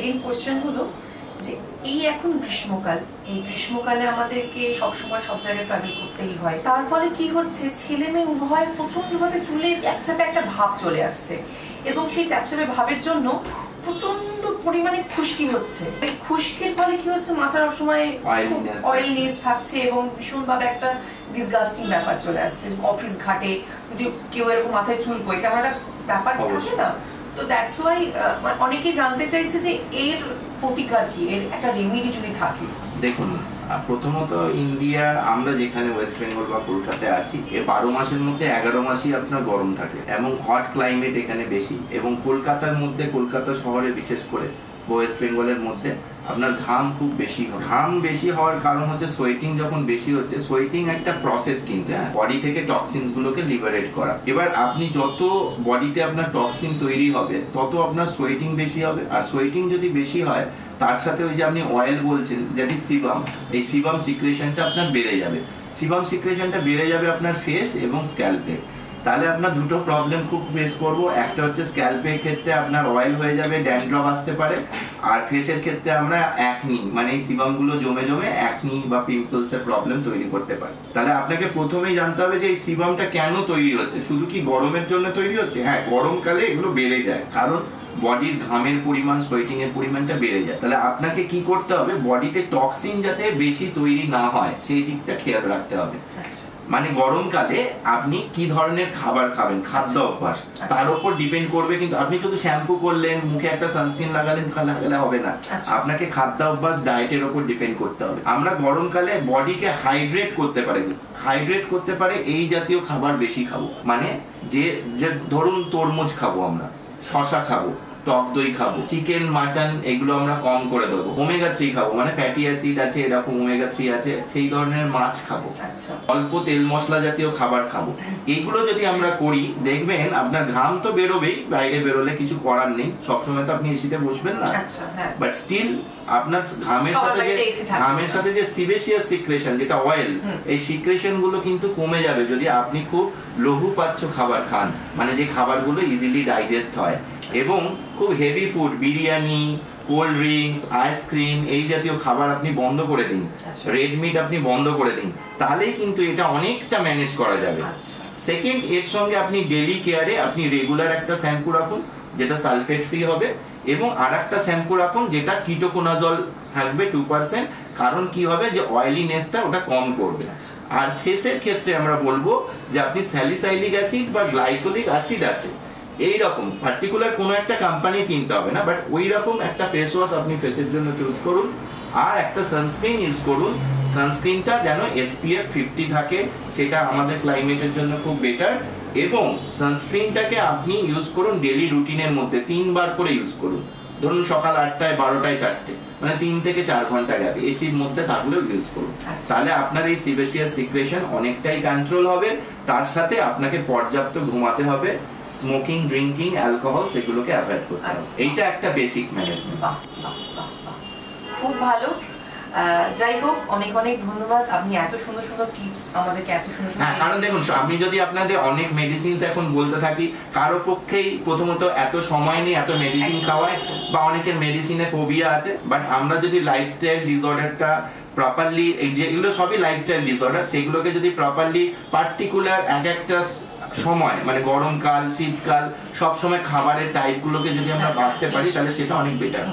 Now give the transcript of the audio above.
Second question হলো যে এই এখন গ্রীষ্মকাল, এই গ্রীষ্মকালে আমাদেরকে সবসময় সব জায়গায় ট্রাভেল করতেই হয়, তার ফলে কি হচ্ছে ছেলে মেয়ে উভয় প্রচন্ডভাবে চুলে চ্যাপচ্যাপে একটা ভাব চলে আসছে এবং সেই চ্যাপচ্যাপে ভাবের জন্য প্রচন্ড পরিমাণে খুশকি হচ্ছে। এই খুশকির ফলে কি হচ্ছে মাথার সবসময় অয়েলনেস থাকছে এবং ভীষণভাবে একটা ডিসগাস্টিং ব্যাপার চলে আসছে। অফিস ঘাটে যদি কেউ এরকম মাথায় চুল করে তেমন একটা ব্যাপার থাকে না, তো দ্যাটস ওয়াই অনেকেই জানতে চাইছে যে এর প্রতিকার কি, এর একটা রেমেডি যদি থাকে। দেখুন, প্রথমত ইন্ডিয়া, আমরা যেখানে ওয়েস্ট বেঙ্গল বা কলকাতায় আছি, এর 12 মাসের মধ্যে 11 মাসই আপনার গরম থাকে এবং হট ক্লাইমেট এখানে বেশি। এবং কলকাতার মধ্যে, কলকাতা শহরে বিশেষ করে ওয়েস্ট বেঙ্গলের মধ্যে আপনার ঘাম খুব বেশি হয়। ঘাম বেশি হওয়ার কারণ হচ্ছে সোয়েটিং যখন বেশি হচ্ছে, সোয়েটিং একটা প্রসেস কিন্তু বডি থেকে টক্সিনস গুলোকে লিবারেট করা। এবার আপনি যত বডিতে আপনার টক্সিন তৈরি হবে তত আপনার সোয়েটিং বেশি হবে, আর সোয়েটিং যদি বেশি হয় তার সাথে ওই যে আপনি অয়েল বলছেন যেটি সিবাম, এই সিবাম সিক্রেশনটা আপনার বেড়ে যাবে। সিবাম সিক্রেশনটা বেড়ে যাবে আপনার ফেস এবং স্ক্যাল্পে। তাহলে আপনার দুটো প্রবলেম খুব ফেস করব। একটা হচ্ছে স্ক্যাল্পের ক্ষেত্রে আপনার অয়েল হয়ে যাবে, ড্যান্ড্রফ আসতে পারে, আর ফেসের ক্ষেত্রে আমরা অ্যাকনি, মানে এই সিবামগুলো জমে জমে অ্যাকনি বা পিম্পলসের প্রবলেম তৈরি করতে পারে। তাহলে আপনাকে প্রথমেই জানতে হবে যে এই সিবামটা কেন তৈরি হচ্ছে। শুধু কি গরমের জন্য তৈরি হচ্ছে? হ্যাঁ, গরমকালে এগুলো বেড়ে যায়, কারণ বডির ঘামের পরিমাণ, সোয়েটিং এর পরিমাণটা বেড়ে যায়। তাহলে আপনাকে কি করতে হবে, বডিতে টক্সিন যাতে বেশি তৈরি না হয় সেই দিকটা খেয়াল রাখতে হবে। মানে গরমকালে আপনি কি ধরনের খাবার খাবেন, খাদ্য অভ্যাস তার উপর ডিপেন্ড করবে। কিন্তু আপনি শুধু শ্যাম্পু করলেন, মুখে একটা সানস্ক্রিন লাগালেন, লাগালে হবে না। আপনাকে খাদ্য অভ্যাস, ডায়েটের উপর ডিপেন্ড করতে হবে। আমরা গরমকালে বডিকে হাইড্রেট করতে পারি, হাইড্রেট করতে পারে এই জাতীয় খাবার বেশি খাবো। মানে যে ধরুন তরমুজ খাবো, আমরা শশা খাবো, টক দই খাবো, চিকেন মাটন এগুলো আমরা কম করে দেবো। ওমেগা 3 খাবো, মানে ফ্যাটি অ্যাসিড আছে, এরকম ওমেগা 3 আছে, সেই ধরনের মাছ খাবো। অল্প তেল মশলা জাতীয় খাবার খাবো। এইগুলো যদি আমরা করি, দেখবেন আপনার ঘাম তো বেরোবেই, বাইরে বেরোলে কিছু করার নেই, সবসময় তো আপনি এসিতে বসবেন না, বাট স্টিল আপনার ঘামের সাথে যে সিবেসিয়াস সিক্রেশন, যেটা অয়েল, এই সিক্রেশন গুলো কিন্তু কমে যাবে যদি আপনি খুব লঘুপাচ্য খাবার খান, মানে যে খাবারগুলো ইজিলি ডাইজেস্ট হয়। এবং খুব heavy food, biryani, cold drinks, ice cream, এই জাতীয় খাবার আপনি বন্ধ করে দিন, রেড মিট আপনি বন্ধ করে দিন, তাহলেই কিন্তু এটা অনেকটা ম্যানেজ করা যাবে। সেকেন্ড, এর সঙ্গে আপনি ডেইলি কেয়ারে আপনি রেগুলার একটা শ্যাম্পু রাখুন যেটা সালফেট ফ্রি হবে, এবং আর একটা শ্যাম্পু রাখুন যেটা কিটোকোনাজল থাকবে 2%, কারণ কি হবে যে অয়েলিনেসটা ওটা কম করবে। আর ফেসের ক্ষেত্রে আমরা বলবো যে আপনি স্যালিসাইলিক অ্যাসিড বা গ্লাইকোলিক অ্যাসিড আছে, এই রকম পার্টিকুলার কোনো একটা কোম্পানি কিনতে হবে না, বাট ওই রকম একটা ফেস ওয়াশ আপনি ফেসের জন্য চুজ করুন, আর একটা সানস্ক্রিন ইউজ করুন। সানস্ক্রিনটা যেন SPF 50 থাকে, সেটা আমাদের ক্লাইমেটের জন্য খুব বেটার। এবং সানস্ক্রিনটাকে আপনি ইউজ করুন ডেইলি রুটিনের মধ্যে 3 বার করে ইউজ করুন। ধরুন সকাল 8টায়, 12টায়, 4টে, মানে 3 থেকে 4 ঘন্টা গ্যাপ এসির মধ্যে থাকলেও ইউজ করুন। তাহলে আপনার এই সিবেসিয়াস সিক্রেশন অনেকটাই কন্ট্রোল হবে। তার সাথে আপনাকে পর্যাপ্ত ঘুমাতে হবে, স্মোকিং, ড্রিঙ্কিং, অ্যালকোহল সেগুলোকে অ্যাভয়েড করতে হবে। এইটা একটা বেসিক ম্যানেজমেন্ট। খুব ভালো। যাই হোক, অনেক অনেক ধন্যবাদ, আপনি এত সুন্দর সুন্দর টিপস আমাদেরকে এত সুন্দর সুন্দর। হ্যাঁ, কারণ দেখুন, আমি যদি আপনাদের অনেক মেডিসিনস এখন বলতে থাকি, কারো পক্ষেই প্রথমত এত সময় নেই এত মেডিসিন খাওয়ায়, বা অনেকের মেডিসিনে ফোবিয়া আছে। বাট আমরা যদি লাইফস্টাইল ডিসঅর্ডারটা প্রপারলি, এই যেগুলো সবই লাইফস্টাইল ডিসঅর্ডার, সেগুলোকে যদি প্রপারলি পার্টিকুলার একটা সময়, মানে গরমকাল, শীতকাল, সব সময় খাবারের টাইপগুলোকে যদি আমরা বাঁচতে পারি, তাহলে সেটা অনেক বেটার।